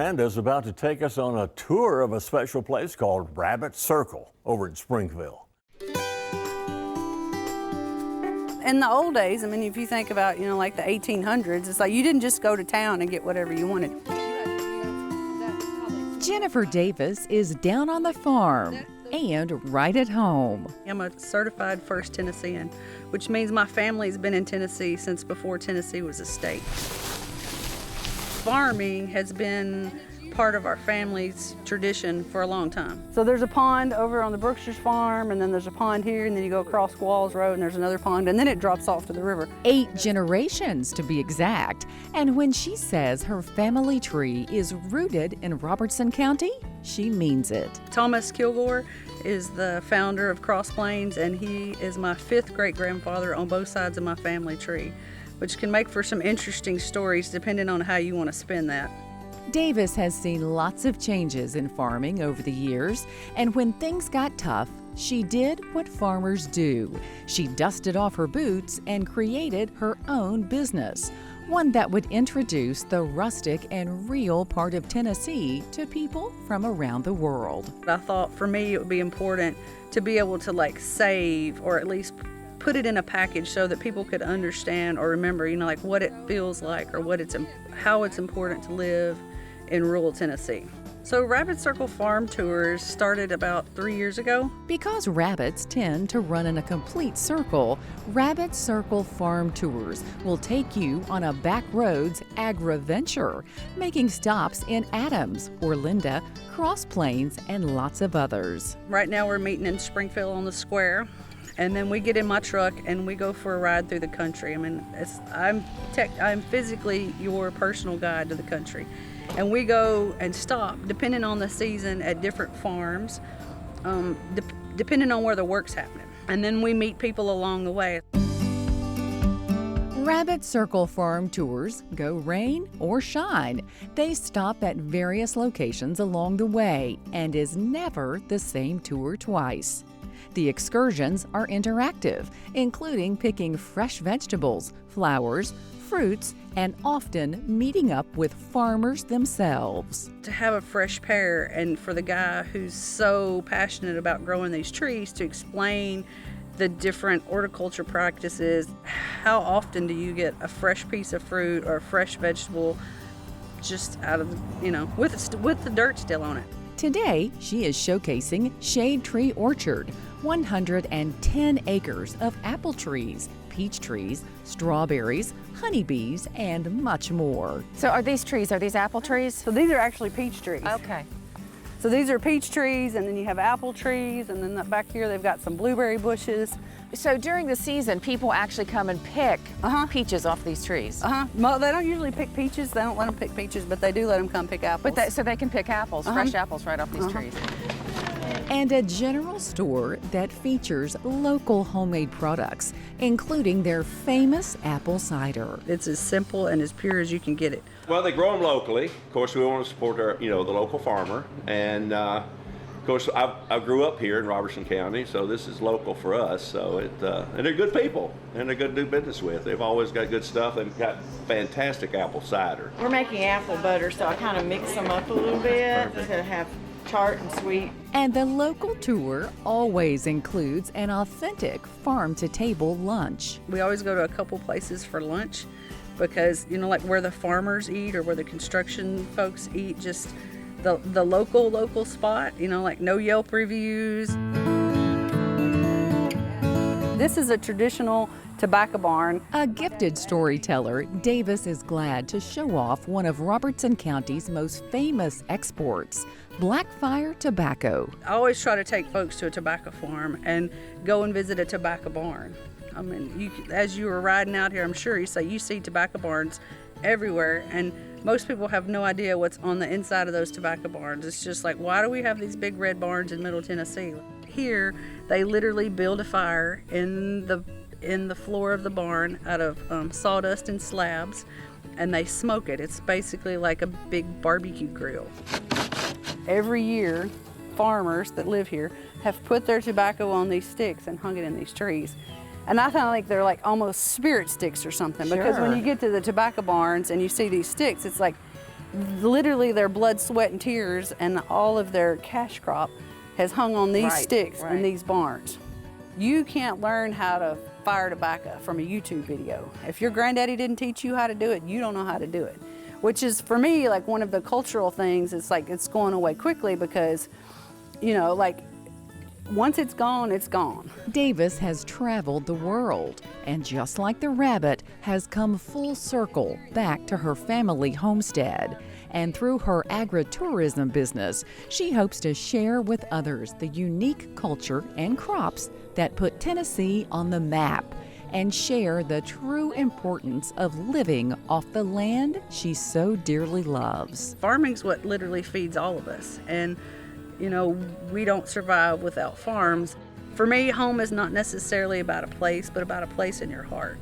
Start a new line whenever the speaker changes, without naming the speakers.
Miranda is about to take us on a tour of a special place called Rabbit Circle over in Springfield.
In the old days, I mean, if you think about, like the 1800s, it's like you didn't just go to town and get whatever you wanted.
Jennifer Davis is down on the farm and right at home.
I'm a certified First Tennessean, which means my family's been in Tennessee since before Tennessee was a state. Farming has been part of our family's tradition for a long time. So there's a pond over on the Brookshire's farm, and then there's a pond here, and then you go across Walls Road and there's another pond, and then it drops off to the river.
8 generations to be exact. And when she says her family tree is rooted in Robertson County, she means it.
Thomas Kilgore is the founder of Cross Plains, and he is my 5th great-grandfather on both sides of my family tree, which can make for some interesting stories depending on how you want to spin that.
Davis has seen lots of changes in farming over the years, and when things got tough, she did what farmers do. She dusted off her boots and created her own business, one that would introduce the rustic and real part of Tennessee to people from around the world.
I thought for me it would be important to be able to save, or at least put it in a package so that people could understand or remember, what it feels like, or how it's important to live in rural Tennessee. So Rabbit Circle Farm Tours started about 3 years ago.
Because rabbits tend to run in a complete circle, Rabbit Circle Farm Tours will take you on a backroads agri-venture, making stops in Adams, Orlinda, Cross Plains, and lots of others.
Right now we're meeting in Springfield on the square, and then we get in my truck and we go for a ride through the country. I mean, I'm physically your personal guide to the country. And we go and stop, depending on the season, at different farms, depending on where the work's happening. And then we meet people along the way.
Rabbit Circle Farm Tours go rain or shine. They stop at various locations along the way and is never the same tour twice. The excursions are interactive, including picking fresh vegetables, flowers, fruits, and often meeting up with farmers themselves.
To have a fresh pear, and for the guy who's so passionate about growing these trees to explain the different horticulture practices. How often do you get a fresh piece of fruit or a fresh vegetable just out of, with the dirt still on it?
Today, she is showcasing Shade Tree Orchard, 110 acres of apple trees, peach trees, strawberries, honeybees, and much more.
So are these apple trees?
So these are actually peach trees.
Okay.
So these are peach trees, and then you have apple trees, and then back here they've got some blueberry bushes.
So during the season, people actually come and pick peaches off these trees?
Well, they don't usually pick peaches. They don't let them pick peaches, but they do let them come pick apples.
But so they can pick apples, fresh apples right off these trees.
And a general store that features local homemade products, including their famous apple cider.
It's as simple and as pure as you can get it.
Well, they grow them locally. Of course, we want to support our, the local farmer. And of course, I grew up here in Robertson County, so this is local for us. So and they're good people, and they're good to do business with. They've always got good stuff. They've got fantastic apple cider.
We're making apple butter, so I kind of mix them up a little bit to have tart and sweet.
And the local tour always includes an authentic farm-to-table lunch.
We always go to a couple places for lunch because, like where the farmers eat or where the construction folks eat, just the local spot, like no Yelp reviews. This is a traditional tobacco barn.
A gifted storyteller, Davis is glad to show off one of Robertson County's most famous exports, Blackfire tobacco.
I always try to take folks to a tobacco farm and go and visit a tobacco barn. I mean, as you were riding out here, I'm sure you see tobacco barns everywhere, and most people have no idea what's on the inside of those tobacco barns. It's just like, why do we have these big red barns in Middle Tennessee? Here, they literally build a fire in the floor of the barn out of sawdust and slabs, and they smoke it. It's basically like a big barbecue grill. Every year, farmers that live here have put their tobacco on these sticks and hung it in these trees. And I kind of think they're like almost spirit sticks or something, because when you get to the tobacco barns and you see these sticks, it's like literally their blood, sweat, and tears, and all of their cash crop has hung on these sticks in these barns. You can't learn how to fire tobacco from a YouTube video. If your granddaddy didn't teach you how to do it, you don't know how to do it. Which is, for me, like one of the cultural things. It's like it's going away quickly because, you know, like once it's gone, it's gone.
Davis has traveled the world and, just like the rabbit, has come full circle back to her family homestead. And through her agritourism business, she hopes to share with others the unique culture and crops that put Tennessee on the map and share the true importance of living off the land she so dearly loves.
Farming's what literally feeds all of us. And, you know, we don't survive without farms. For me, home is not necessarily about a place, but about a place in your heart.